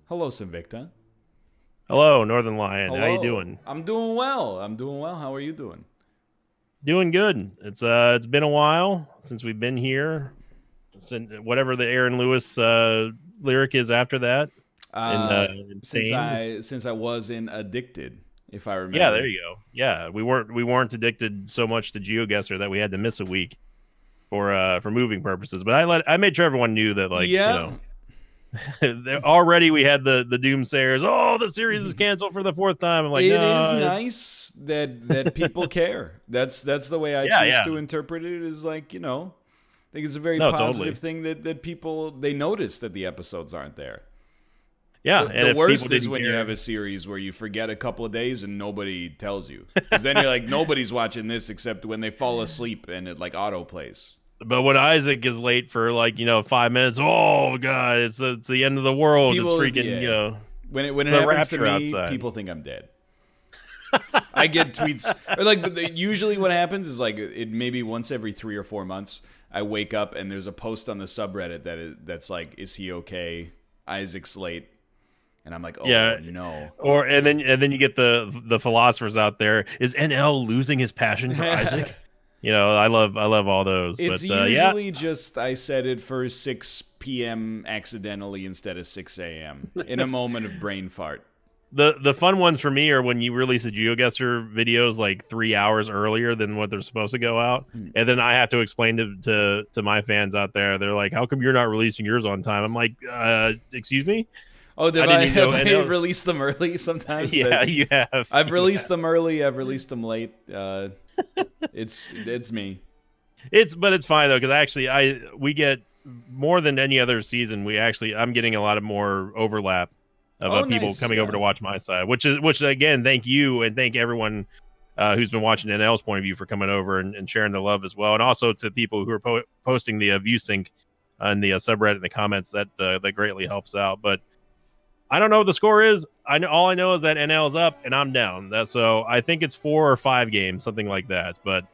Hello, Sinvicta. Hello, Northernlion. How you Hello. doing? I'm doing well. I'm doing well. How are you doing? Doing good. It's been a while since we've been here. Since whatever the Aaron Lewis lyric is after that in Uh, since Insane. I was in Addicted, if I Yeah, there remember. you go. Yeah, we weren't addicted so much to Geoguessr that we had to miss a week for moving purposes. But I made sure everyone knew that, like, Yeah, already we had the doomsayers. Oh, the series is canceled for the fourth time. I'm like, it is no, nice that people care. That's the way I yeah, choose yeah, to interpret it. Is like I think it's a very no, positive totally, thing that people they notice that the episodes aren't there. yeah. And The if people worst is didn't when you have care, a series where you forget a couple of days and nobody tells you. Because then you're like, nobody's watching this except when they fall asleep and it like auto plays. but when Isaac is late for, like, 5 minutes, oh god, it's the end of the world. It's People, freaking, yeah. When it's it a happens to rapture me, outside. people think I'm dead. I get tweets, or like usually what happens is like it maybe once every 3 or 4 months I wake up and there's a post on the subreddit that's like, is he okay? Isaac's late, and I'm like, oh Yeah, no. or and then you get the philosophers out there. Is NL losing his passion for Isaac? I love all those, It's but yeah, usually just I set it for 6 p.m. accidentally instead of 6 a.m. in a moment of brain fart. the fun ones for me are when you release the GeoGuessr videos like 3 hours earlier than what they're supposed to go out, and then I have to explain to my fans out there. They're like, "How come you're not releasing yours on time?" I'm like, "Excuse me, Oh, I did didn't I even have know." I And released them early sometimes? yeah, you have. I've released them early. I've released them late. It's me. But it's fine though, because actually we get more than any other season. I'm getting a lot of more overlap of Oh, people nice. coming over to Yeah. watch my side, which again, thank you and thank everyone who's been watching NL's point of view for coming over and sharing the love as well, and also to people who are posting the view sync on the subreddit in the comments. That greatly helps out. But I don't know what the score is. All I know is that NL's up and I'm down. So I think it's 4 or 5 games, something like that. But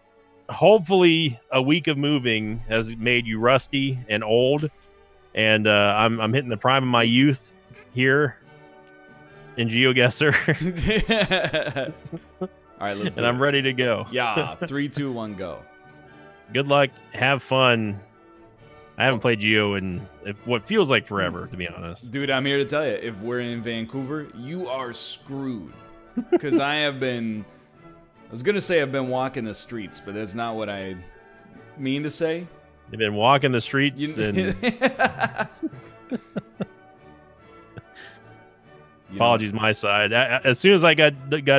hopefully a week of moving has made you rusty and old, and I'm hitting the prime of my youth here in GeoGuessr, All right, let's and do I'm it. ready to go. Yeah, 3, 2, 1, go. Good luck, have fun. I haven't Oh, played Geo in what feels like forever, to be honest. dude, I'm here to tell you, if we're in Vancouver, you are screwed. Because I was gonna say I've been walking the streets, but that's not what I mean to say. They've been walking the streets, You, and you know, apologies my side. As soon as I got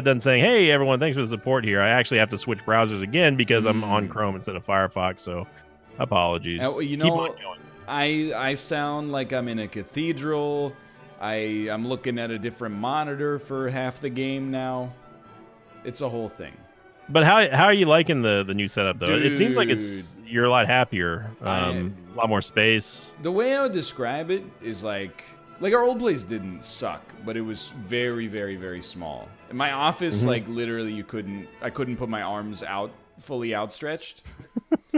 done saying, "Hey everyone, thanks for the support here," I actually have to switch browsers again because I'm on Chrome instead of Firefox. So apologies. you Keep on know, going. I sound like I'm in a cathedral. I'm looking at a different monitor for half the game now. It's a whole thing. But how are you liking the new setup though? It seems like Dude, you're a lot happier, I a lot more space. the way I would describe it is like our old place didn't suck, but it was very, very, very small. In my office, like literally, I couldn't put my arms out fully outstretched,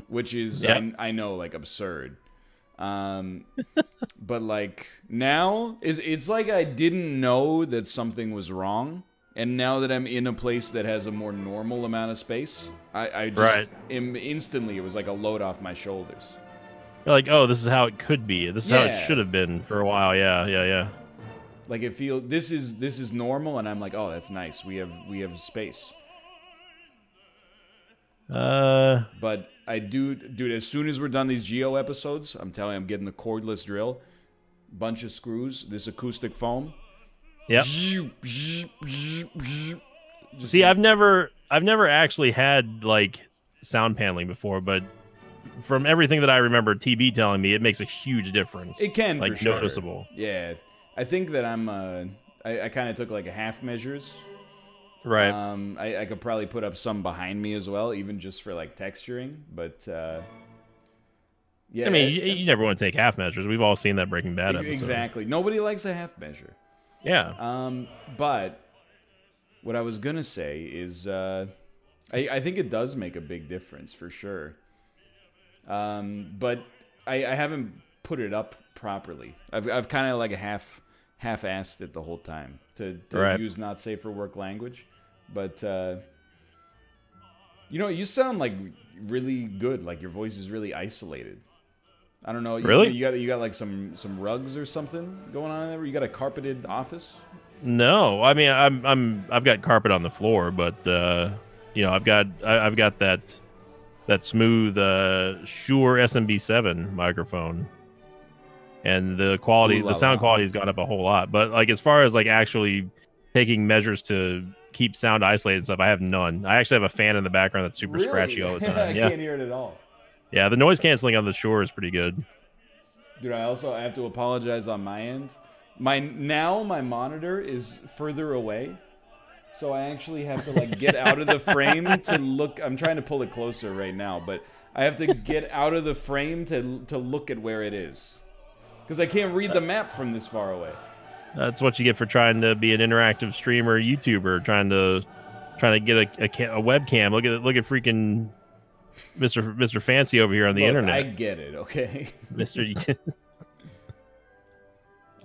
which is Yeah, I know like absurd. Um, but like now, it's like I didn't know that something was wrong, and now that I'm in a place that has a more normal amount of space, I just right. am instantly. It was like a load off my shoulders. You're like, oh, this is how it could be. This is how it should Yeah. have been for a while. Yeah, yeah, yeah. Like it feel this is normal, and I'm like, oh, that's nice. We have space. But I do, dude. As soon as we're done these Geo episodes, I'm telling you, I'm getting the cordless drill, bunch of screws, this acoustic foam. Yep. Just See, I've never actually had like sound paneling before, but from everything that I remember, TB telling me, it makes a huge difference. it can for Like sure. noticeable. Yeah, I think that I kind of took like a half measures. Right. I could probably put up some behind me as well, even just for like texturing. But yeah, I mean, you never want to take half measures. We've all seen that Breaking Bad episode. exactly. Nobody likes a half measure. Yeah. But what I was gonna say is, I think it does make a big difference for sure. But I haven't put it up properly. I've kind of like a half-assed it the whole time to Right. use not safe for work language. But you sound like really good. Like your voice is really isolated. I don't know. Really? You got like some rugs or something going on there. You got a carpeted office. No, I mean I've got carpet on the floor, but I've got that smooth Shure SMB7 microphone, and the quality, Ooh la the sound la. quality's gone up a whole lot. But like as far as like actually taking measures to keep sound isolated and stuff, I have none. I actually have a fan in the background that's super scratchy all the time. I Yeah, can't hear it at all. yeah. The noise canceling on the Shure is pretty good. Dude, I have to apologize on my end. My monitor is further away, so I actually have to like get out of the frame to look. I'm trying to pull it closer right now, but I have to get out of the frame to look at where it is, because I can't read the map from this far away. That's what you get for trying to be an interactive streamer, YouTuber, trying to get a webcam. Look at freaking Mr. Fancy over here on the Look, internet. I get it, okay? Mr.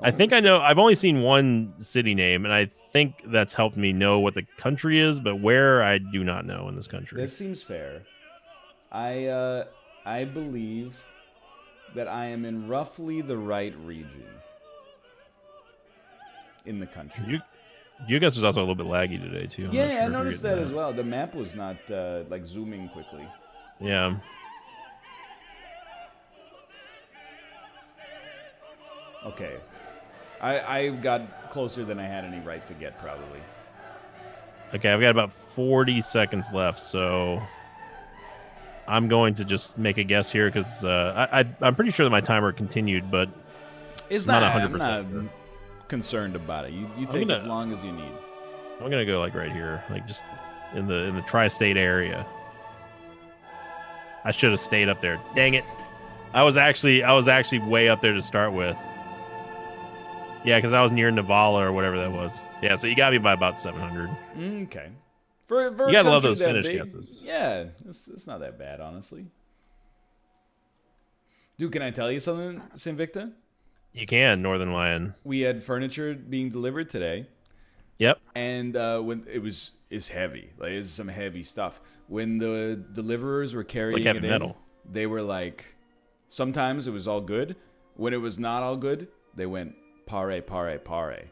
I think I know. I've only seen one city name, and I think that's helped me know what the country is, but where I do not know in this country. That seems fair. I believe that I am in roughly the right region in the country. Geoguessr is also a little bit laggy today too. I noticed that as well. The map was not like zooming quickly. Yeah. Okay. I got closer than I had any right to get, probably. Okay, I've got about 40 seconds left, so I'm going to just make a guess here because I'm pretty sure that my timer continued, but it's not 100%. I'm not concerned about it. You take as long as you need. I'm gonna go like right here, like just in the tri-state area. I should have stayed up there. Dang it! I was actually way up there to start with. Yeah, because I was near Navala or whatever that was. Yeah, so you got me by about 700. Okay. For you gotta love those Finnish guesses. Yeah, it's not that bad, honestly. Dude, can I tell you something, Sinvicta? You can, Northernlion. We had furniture being delivered today. Yep. And when it's heavy, like it's some heavy stuff. When the deliverers were carrying it in, they were like, sometimes it was all good. When it was not all good, they went pare, pare, pare.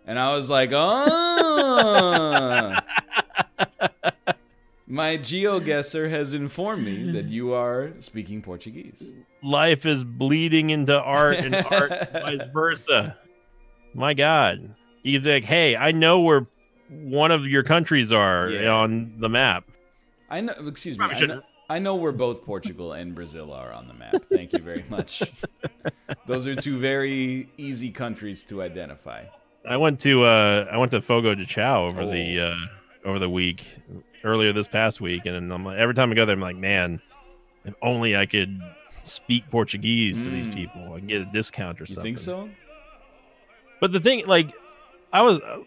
And I was like, oh. My Geoguessr has informed me that you are speaking Portuguese. Life is bleeding into art and art vice versa. My God. You'd be like, hey, I know where one of your countries are on the map. I know. Excuse me. I know where both Portugal and Brazil are on the map. Thank you very much. Those are two very easy countries to identify. I went to Fogo de Chao over the week, earlier this past week, and I'm like, every time I go there, I'm like, man, if only I could speak Portuguese to these people, I can get a discount or something. You think so? But the thing, like,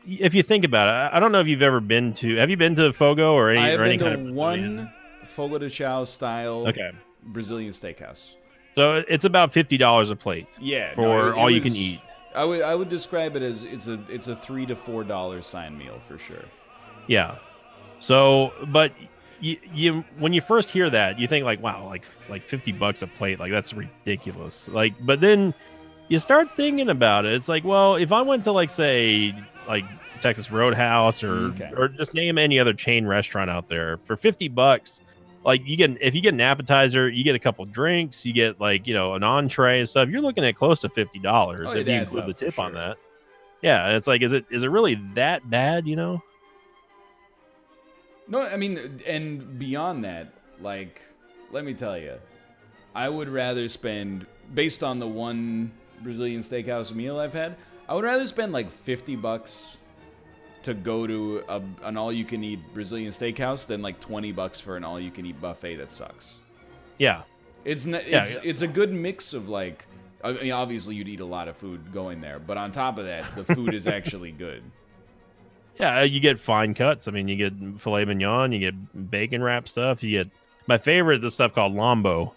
if you think about it, I don't know if you've ever been to. Have you been to Fogo or any? I have or any been kind to of one Fogo de Chao style Brazilian steakhouse. So it's about $50 a plate. Yeah, for all you can eat. I would describe it as it's a $3 to $4 sign meal for sure. Yeah. So, but you when you first hear that, you think like, wow, like $50 a plate, like that's ridiculous. Like, but then you start thinking about it. It's like, well, if I went to like say like Texas Roadhouse or just name any other chain restaurant out there for $50, like if you get an appetizer, you get a couple drinks, you get like, you know, an entree and stuff, you're looking at close to $50 if you include the tip on that. Yeah, and it's like, is it really that bad, you know? No, I mean, and beyond that, like, let me tell you, I would rather spend, based on the one Brazilian steakhouse meal I've had, I would rather spend like $50 to go to an all-you-can-eat Brazilian steakhouse than like $20 for an all-you-can-eat buffet that sucks. Yeah, it's a good mix of like, I mean, obviously you'd eat a lot of food going there, but on top of that, the food is actually good. Yeah, you get fine cuts. I mean, you get filet mignon, you get bacon wrap stuff. You get my favorite, this stuff called lambo,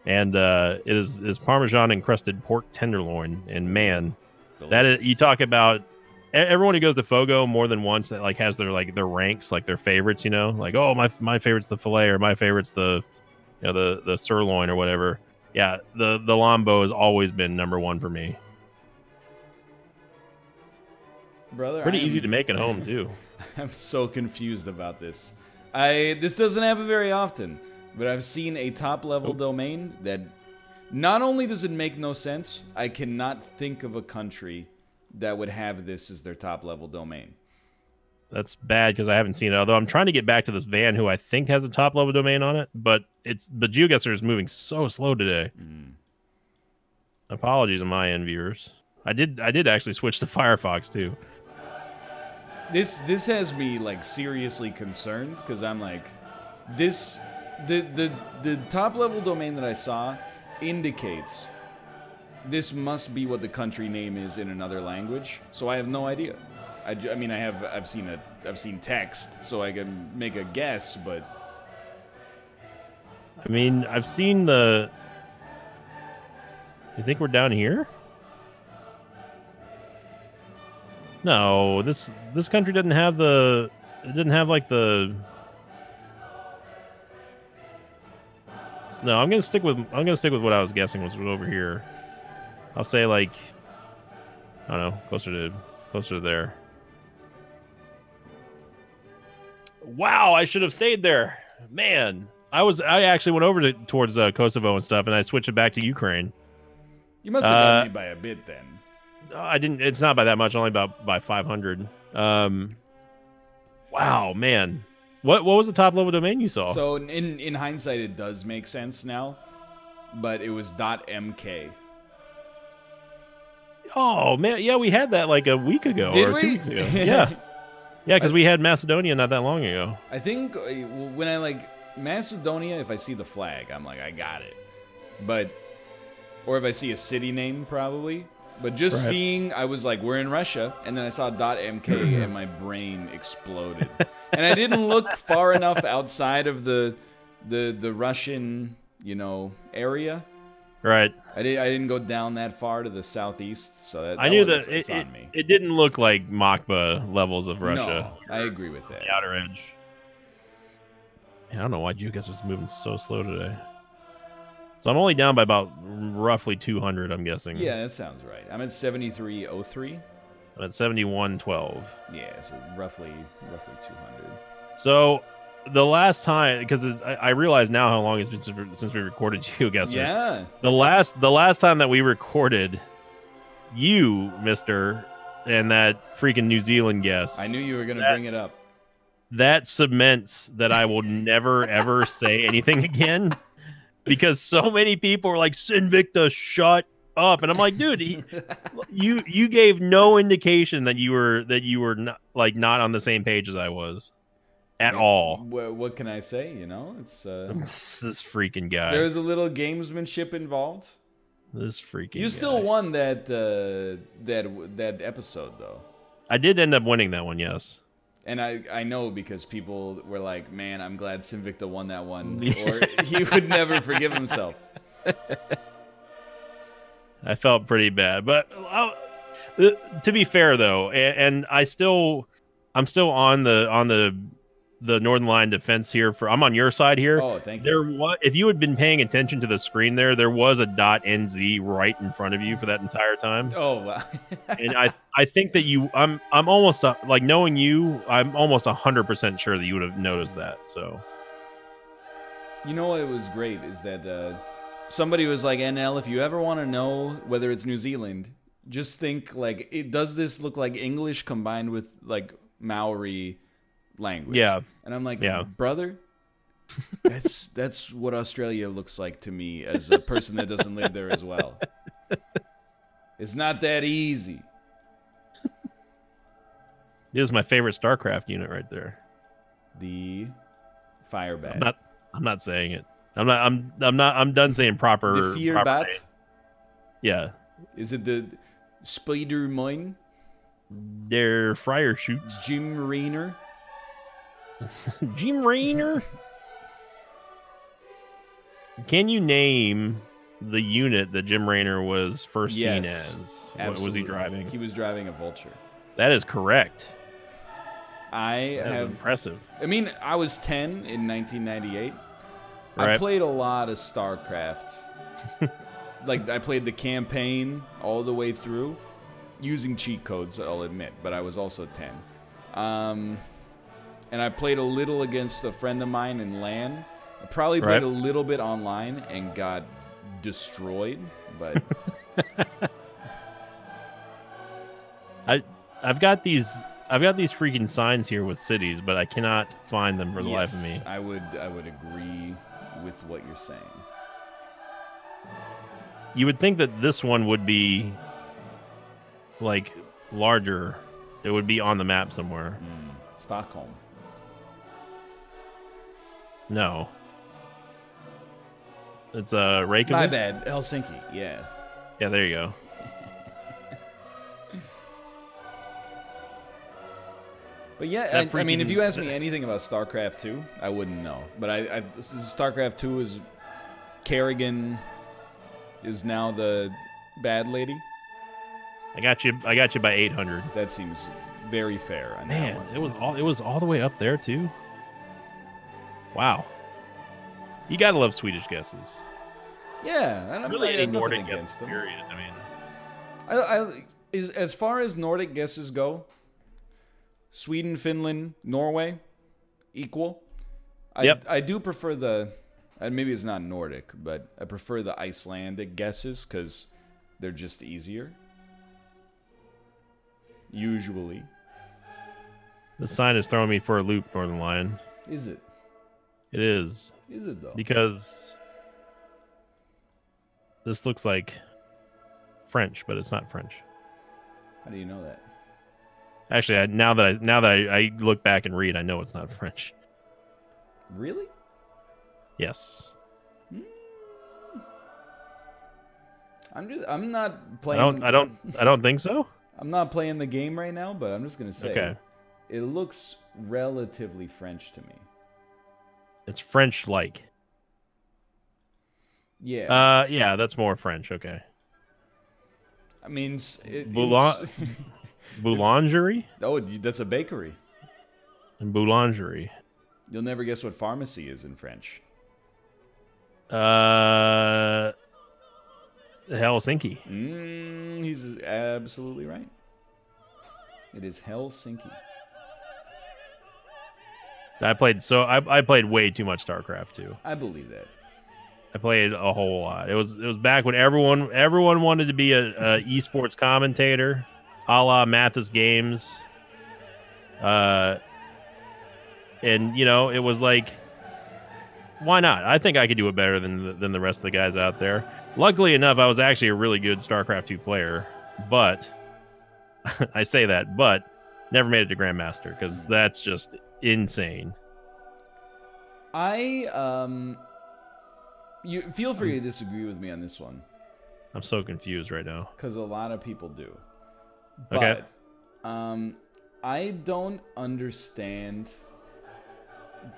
and it is Parmesan encrusted pork tenderloin. And man, That is, you talk about everyone who goes to Fogo more than once that like has their ranks, like their favorites, you know, like, oh, my favorite's the filet, or my favorite's the the sirloin or whatever. Yeah, the Lombo has always been number one for me. Brother, pretty easy to make at home too. I'm so confused about this. This doesn't happen very often, but I've seen a top level domain that not only does it make no sense, I cannot think of a country that would have this as their top level domain. That's bad because I haven't seen it. Although I'm trying to get back to this van who I think has a top level domain on it, but Geoguessr is moving so slow today. Apologies on my end, viewers. I did actually switch to Firefox too. This has me like seriously concerned because I'm like, the top level domain that I saw indicates this must be what the country name is in another language. So I have no idea. I mean, I've seen text, so I can make a guess, but I mean, I've seen the. You think we're down here? No, this country doesn't have the. It didn't have like the. No, I'm gonna stick with what I was guessing was over here. I'll say like, I don't know, closer to there. Wow, I should have stayed there, man. I actually went over towards Kosovo and stuff, and I switched it back to Ukraine. You must have got me by a bit then. I didn't. It's not by that much. Only by 500. Wow, man. What was the top level domain you saw? So in hindsight, it does make sense now, but it was .mk. Oh man, yeah, we had that like a week ago or 2 weeks ago. Yeah, yeah, because we had Macedonia not that long ago. I think when I like Macedonia, if I see the flag, I'm like, I got it. But or if I see a city name, probably. But just seeing, I was like, we're in Russia, and then I saw .mk, and my brain exploded. And I didn't look far enough outside of the Russian, area. Right. I didn't go down that far to the southeast, so that I knew that that on me. It didn't look like Makba levels of Russia. No, I agree with that. The outer edge. Man, I don't know why Geoguessr was moving so slow today. So I'm only down by about roughly 200, I'm guessing. Yeah, that sounds right. I'm at 7303. I'm at 7112. Yeah, so roughly 200. So the last time, because I realize now how long it's been since we recorded Geoguessr. Yeah. The last time that we recorded, you, Mister, and that freaking New Zealand guess. I knew you were gonna bring it up. That cements that I will never ever say anything again. Because so many people were like, Sinvicta, shut up. And I'm like, dude, you gave no indication that you were not on the same page as I was at all. What can I say? It's this freaking guy. There's a little gamesmanship involved. This freaking You still won that episode though. I did end up winning that one, yes. And I know because people were like, man, I'm glad Sinvicta won that one. Or he would never forgive himself. I felt pretty bad. But to be fair, though, and I'm still on the Northernlion defense here. I'm on your side here. Oh, thank you. If you had been paying attention to the screen there was a .nz right in front of you for that entire time. Oh, wow. And I think that I'm almost like knowing you, I'm almost 100% sure that you would have noticed that. So, what was great is that somebody was like, NL, if you ever want to know whether it's New Zealand, just think like, does this look like English combined with like Maori language? Yeah. And I'm like, yeah, brother, that's what Australia looks like to me as a person that doesn't live there as well. It's not that easy. This is my favorite StarCraft unit right there. The fire bat. I'm not saying it. I'm done saying proper. The fear bat. Name. Yeah. Is it the spider mine? They're fryer shoots. Jim Raynor. Jim Raynor. Can you name the unit that Jim Raynor was first seen Yes, as. What absolutely. was he driving? He was driving a Vulture. That is correct. That is impressive. I mean, I was 10 in 1998. Right. I played a lot of StarCraft. Like, I played the campaign all the way through, using cheat codes, I'll admit, but I was also 10. And I played a little against a friend of mine in LAN. I probably played a little bit online and got destroyed, but... I've got these freaking signs here with cities, but I cannot find them for the life of me. I would agree with what you're saying. You would think that this one would be like larger. It would be on the map somewhere. Stockholm. No. It's Reykjavik. My bad. Helsinki. Yeah. Yeah, there you go. But yeah, I mean, if you ask me anything about StarCraft 2, I wouldn't know. But this is StarCraft 2 is Kerrigan is now the bad lady. I got you by 800. That seems very fair. On Man, that one. it was all the way up there too. Wow. You gotta love Swedish guesses. Yeah, I don't really any Nordic Nordic guesses. Period. I mean, as far as Nordic guesses go, Sweden, Finland, Norway, equal. I do prefer the, maybe it's not Nordic, but I prefer the Icelandic guesses because they're just easier. Usually. The sign is throwing me for a loop, Northernlion. Is it? It is. Is it though? Because this looks like French, but it's not French. How do you know that? Actually, now that I look back and read, I know it's not French. Really? Yes. I'm not playing. I don't think so. I'm not playing the game right now, but I'm just gonna say, okay. It looks relatively French to me. It's French-like. Yeah. Yeah, that's more French. Okay. I mean, Boulangerie? Oh, that's a bakery. And boulangerie. You'll never guess what pharmacy is in French. Helsinki. He's absolutely right. It is Helsinki. I played way too much StarCraft 2. I believe that. I played a whole lot. It was back when everyone wanted to be a esports commentator, a la Mathis Games. And you know, it was like, why not? I think I could do it better than the rest of the guys out there. Luckily enough, I was actually a really good StarCraft 2 player, but I say that, but never made it to Grandmaster because that's just insane. You feel free to disagree with me on this one. I'm so confused right now. Because a lot of people do. Okay. But I don't understand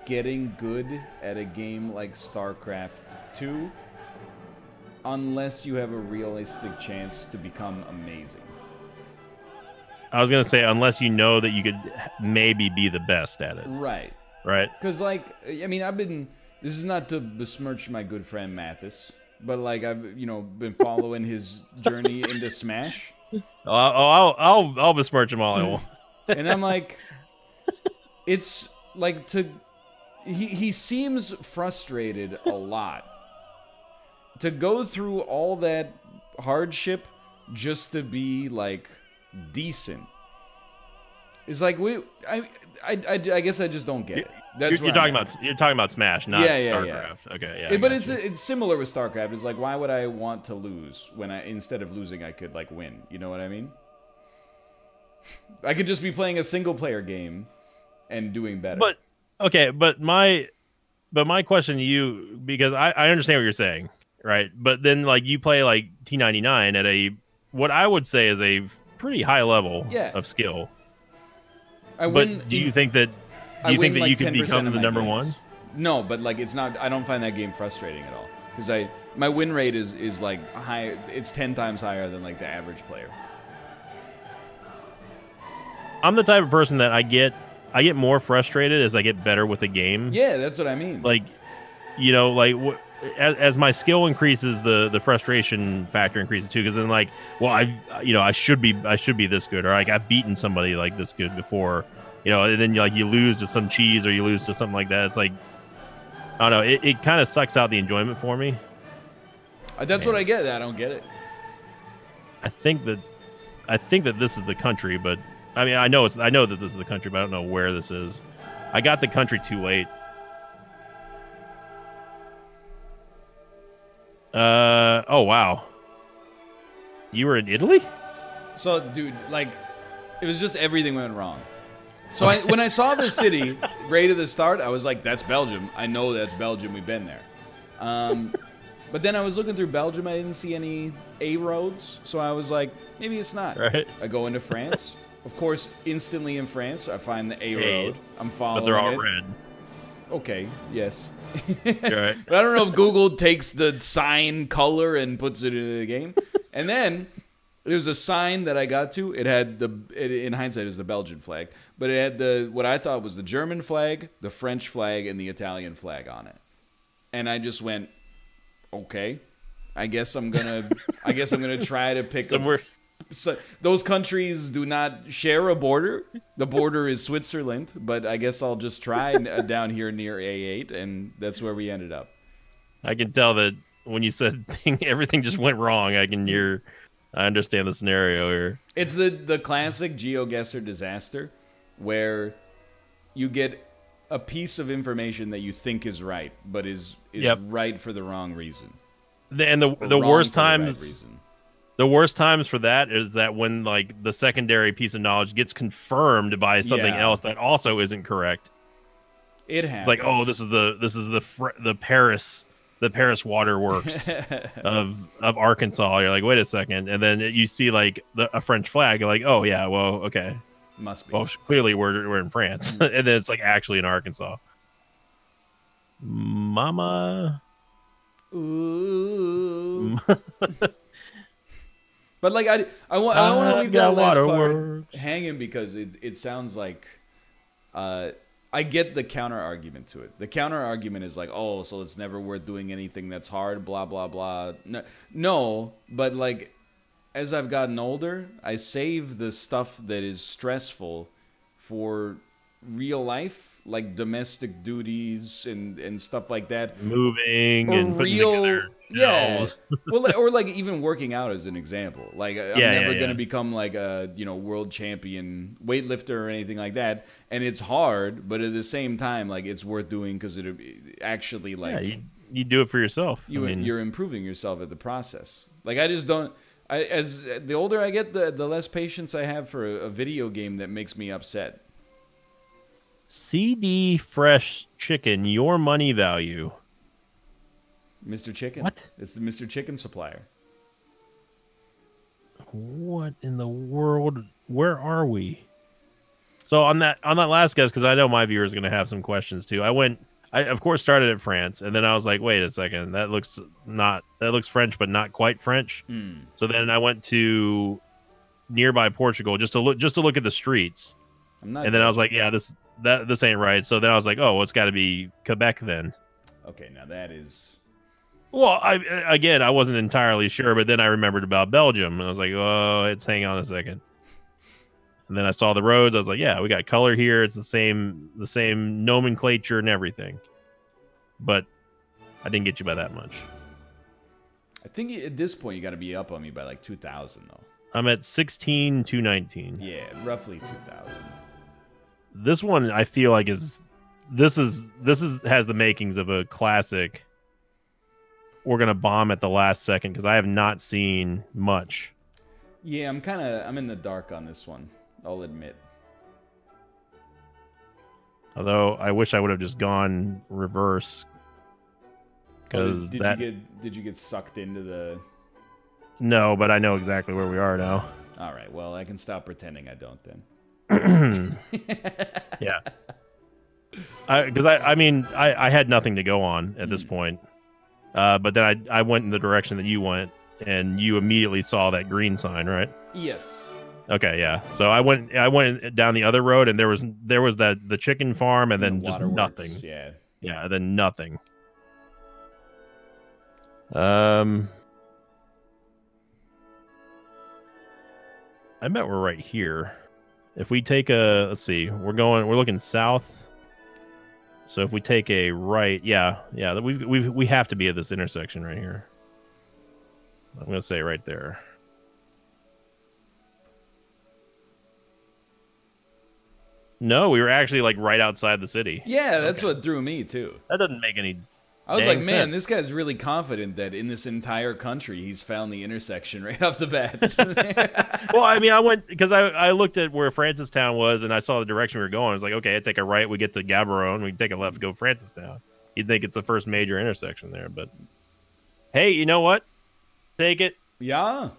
getting good at a game like StarCraft 2 unless you have a realistic chance to become amazing. I was going to say, unless you know that you could maybe be the best at it. Right. Right. Because, like, I mean, this is not to besmirch my good friend Mathis, but, like, I've, been following his journey into Smash. I'll besmirch him all I want. And I'm like, it's, like, he seems frustrated a lot. To go through all that hardship just to be, like, decent. It's like I guess I just don't get it. That's you're talking about Smash, not StarCraft. Yeah. Okay, yeah. But it's similar with StarCraft. It's like, why would I want to lose when instead of losing I could like win? You know what I mean? I could just be playing a single player game and doing better. But okay, but my question to you, because I understand what you're saying, right? But then like you play like T99 at what I would say is a pretty high level of skill. But do you think that you could become the number one? No, but like it's not. I don't find that game frustrating at all. because my win rate is like high. It's 10 times higher than like the average player. I'm the type of person that I get more frustrated as I get better with the game. Yeah, that's what I mean. Like, you know, like as my skill increases, the frustration factor increases too. Because then, like, well, I should be this good, or like I've beaten somebody like this good before, you know. And then you lose to some cheese or you lose to something like that. It's like, I don't know. It kind of sucks out the enjoyment for me. That's what I get. I don't get it. I think that this is the country, but I mean, I know that this is the country, but I don't know where this is. I got the country too late. Oh wow. You were in Italy? So, dude, like, it was just everything went wrong. So when I saw the city right at the start, I was like, that's Belgium. I know that's Belgium. We've been there. But then I was looking through Belgium. I didn't see any A roads. So I was like, maybe it's not. Right. I go into France. Of course, instantly in France, I find the A road. I'm following it. But they're all red. Okay, yes. Right. But I don't know if Google takes the sign color and puts it into the game. And then there's a sign that I got to. It had in hindsight, it was the Belgian flag, but it had what I thought was the German flag, the French flag, and the Italian flag on it. And I just went, okay, I guess I'm gonna try to pick somewhere. So those countries do not share a border. The border is Switzerland, but I guess I'll just try down here near A8, and that's where we ended up. I can tell that when you said everything just went wrong. I understand the scenario here. It's the classic Geoguessr disaster, where you get a piece of information that you think is right, but is right for the wrong reason. And the worst times. The worst times for that is that when like the secondary piece of knowledge gets confirmed by something else that also isn't correct. It happens. It's like, oh, this is the Paris waterworks of Arkansas. You're like, wait a second, and then you see like a French flag. You're like, oh yeah, well, okay, must be. Well, clearly we're in France, and then it's like actually in Arkansas. Mama. Ooh. But like I want to leave that last part hanging because it sounds like I get the counter argument to it. The counter argument is like, oh, so it's never worth doing anything that's hard, blah blah blah. No, but like as I've gotten older, I save the stuff that is stressful for real life, like domestic duties and stuff like that. Moving or and real, putting together. Yeah. Well, or like even working out as an example. Like I'm never going to become like a, world champion weightlifter or anything like that. And it's hard, but at the same time, like it's worth doing because it actually like you do it for yourself. You're improving yourself at the process. Like I just don't. As the older I get, the less patience I have for a video game that makes me upset. CD Fresh Chicken, your money value. Mr. Chicken. What? It's the Mr. Chicken supplier. What in the world? Where are we? So on that last guess, because I know my viewers are going to have some questions too. I of course started at France, and then I was like, wait a second, that looks French, but not quite French. So then I went to nearby Portugal just to look at the streets. And then I was like, yeah, this ain't right. So then I was like, oh, well, it's got to be Quebec then. Okay, now that is. Well, I wasn't entirely sure, but then I remembered about Belgium, and I was like, oh, hang on a second. And then I saw the roads. I was like, yeah, we got color here. It's the same nomenclature and everything. But I didn't get you by that much. I think at this point you got to be up on me by like 2,000 though. I'm at 16,219. Yeah, roughly 2,000. This one I feel like has the makings of a classic. We're gonna bomb at the last second because I have not seen much. Yeah, I'm in the dark on this one. I'll admit. Although I wish I would have just gone reverse. Because did you get sucked into the? No, but I know exactly where we are now. All right. Well, I can stop pretending I don't then. Yeah. Because I had nothing to go on at this point. But then I went in the direction that you went, and you immediately saw that green sign, right? Yes. Okay, yeah. So I went down the other road, and there was the chicken farm, and then the just waterworks, nothing. Yeah. Yeah, then nothing. I bet we're right here. If we take let's see, we're looking south. So if we take a right, yeah, we have to be at this intersection right here. I'm gonna say right there. No, we were actually like right outside the city. Yeah, that's what threw me too. That doesn't make any. I was like, man, sense. this guy's really confident that in this entire country he's found the intersection right off the bat. Well, I mean, I went because I looked at where Francistown was, and I saw the direction we were going. I was like, okay, I take a right, we get to Gaborone, we take a left, go Francistown. You'd think it's the first major intersection there, but hey, you know what? Take it. Yeah.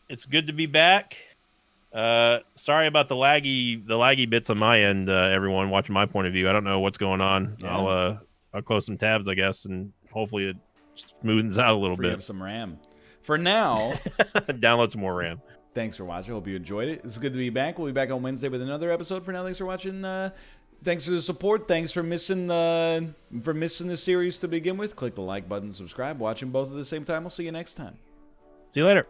It's good to be back. Sorry about the laggy bits on my end, everyone watching my point of view. I don't know what's going on. Yeah. I'll close some tabs, I guess, and hopefully it smoothens out a little bit. Free up some RAM. For now, download some more RAM. Thanks for watching. Hope you enjoyed it. It's good to be back. We'll be back on Wednesday with another episode. For now, thanks for watching. Thanks for the support. Thanks for missing the series to begin with. Click the like button, subscribe. Watch them both at the same time. We'll see you next time. See you later.